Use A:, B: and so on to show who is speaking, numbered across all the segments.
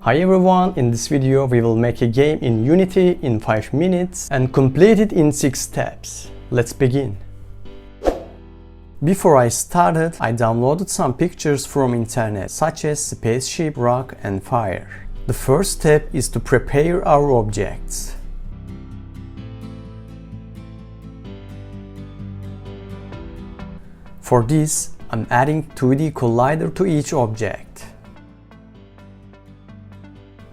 A: Hi everyone, in this video we will make a game in Unity in 5 minutes and complete it in 6 steps. Let's begin. Before I started, I downloaded some pictures from internet such as spaceship, rock and fire. The first step is to prepare our objects. For this, I'm adding 2D collider to each object.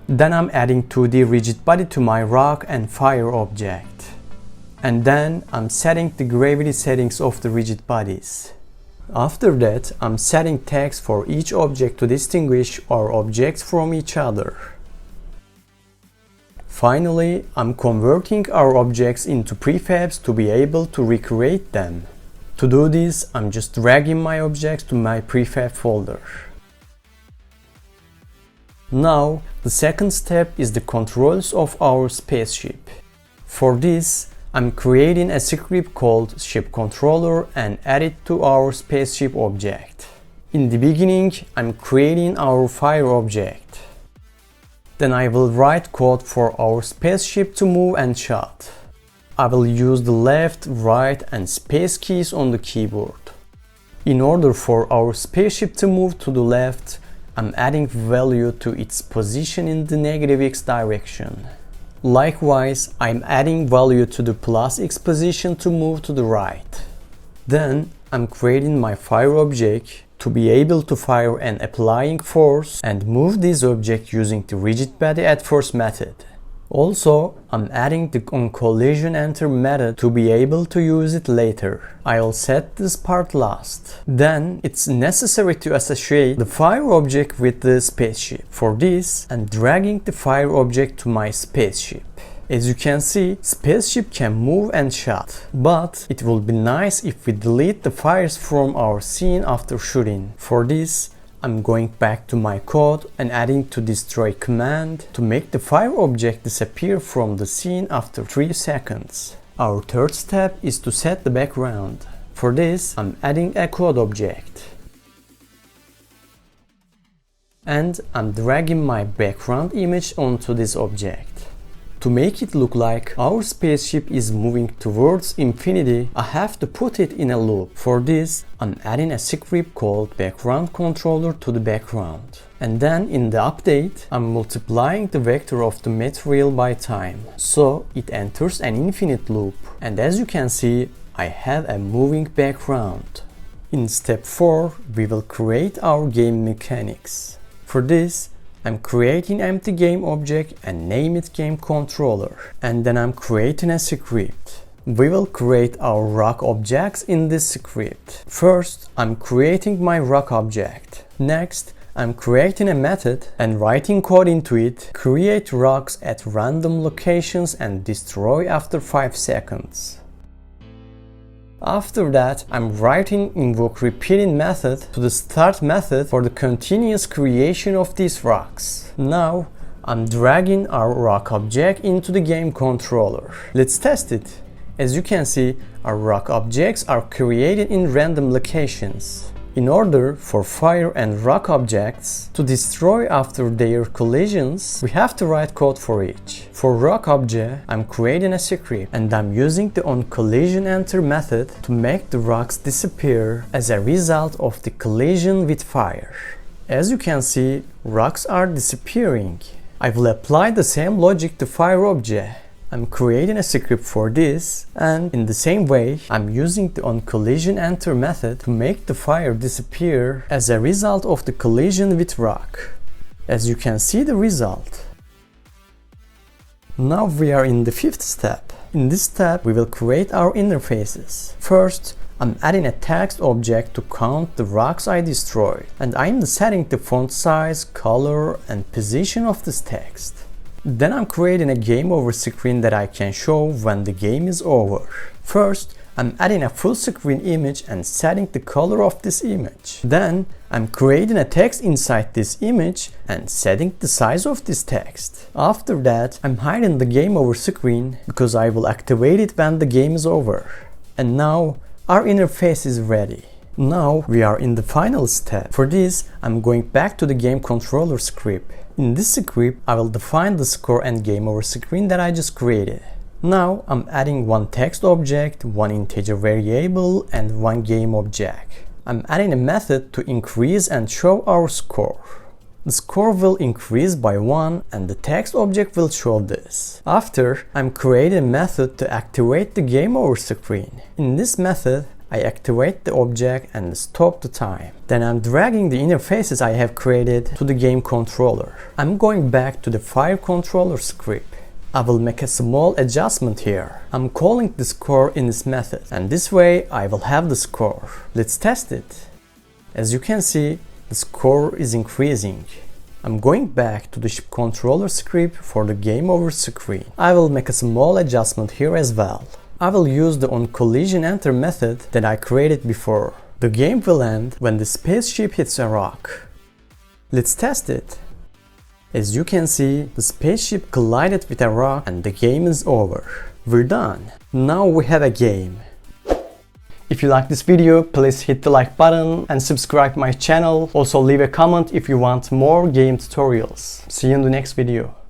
A: Then I'm adding 2D rigid body to my rock and fire object. And then I'm setting the gravity settings of the rigid bodies. After that, I'm setting tags for each object to distinguish our objects from each other. Finally, I'm converting our objects into prefabs to be able to recreate them. To do this, I'm just dragging my objects to my prefab folder. Now, the second step is the controls of our spaceship. For this, I'm creating a script called ship controller and add it to our spaceship object. In the beginning, I'm creating our fire object. Then I will write code for our spaceship to move and shut. I will use the left, right and space keys on the keyboard. In order for our spaceship to move to the left, I'm adding value to its position in the negative x direction. Likewise, I'm adding value to the plus x position to move to the right. Then, I'm creating my fire object to be able to fire and applying force and move this object using the rigid body at first method. Also, I'm adding the onCollision enter method to be able to use it later. I'll set this part last. Then, it's necessary to associate the fire object with the spaceship. For this, I'm dragging the fire object to my spaceship. As you can see, spaceship can move and shut, but it will be nice if we delete the fires from our scene after shooting. For this, I'm going back to my code and adding to destroy command to make the fire object disappear from the scene after 3 seconds. Our third step is to set the background. For this, I'm adding a code object. And I'm dragging my background image onto this object. To make it look like our spaceship is moving towards infinity, I have to put it in a loop. For this, I'm adding a script called background controller to the background. And then in the update, I'm multiplying the vector of the material by time, so it enters an infinite loop. And as you can see, I have a moving background. In step 4, we will create our game mechanics. For this, I'm creating empty game object and name it game controller. And then I'm creating a script. We will create our rock objects in this script. First, I'm creating my rock object. Next, I'm creating a method and writing code into it. Create rocks at random locations and destroy after 5 seconds. After that, I'm writing invoke repeating method to the start method for the continuous creation of these rocks. Now, I'm dragging our rock object into the game controller. Let's test it. As you can see, our rock objects are created in random locations. In order for fire and rock objects to destroy after their collisions, we have to write code for each. For rock object, I'm creating a script and I'm using the onCollision enter method to make the rocks disappear as a result of the collision with fire. As you can see, rocks are disappearing. I will apply the same logic to fire object. I'm creating a script for this, and in the same way, I'm using the onCollision enter method to make the fire disappear as a result of the collision with rock. As you can see the result. Now we are in the 5th step. In this step, we will create our interfaces. First, I'm adding a text object to count the rocks I destroyed, and I'm setting the font size, color, and position of this text. Then I'm creating a game over screen that I can show when the game is over. First, I'm adding a full screen image and setting the color of this image. Then, I'm creating a text inside this image and setting the size of this text. After that, I'm hiding the game over screen because I will activate it when the game is over. And now, our interface is ready. Now we are in the final step. For this, I'm going back to the game controller script. In this script, I will define the score and game over screen that I just created. Now I'm adding one text object, one integer variable, and one game object. I'm adding a method to increase and show our score. The score will increase by 1 and the text object will show this. After, I'm creating a method to activate the game over screen. In this method, I activate the object and stop the time. Then I'm dragging the interfaces I have created to the game controller. I'm going back to the Fire controller script. I will make a small adjustment here. I'm calling the score in this method, and this way I will have the score. Let's test it. As you can see, the score is increasing. I'm going back to the ship controller script for the game over screen. I will make a small adjustment here as well. I will use the onCollisionEnter method that I created before. The game will end when the spaceship hits a rock. Let's test it. As you can see, the spaceship collided with a rock and the game is over. We're done. Now we have a game. If you like this video, please hit the like button and subscribe my channel. Also leave a comment if you want more game tutorials. See you in the next video.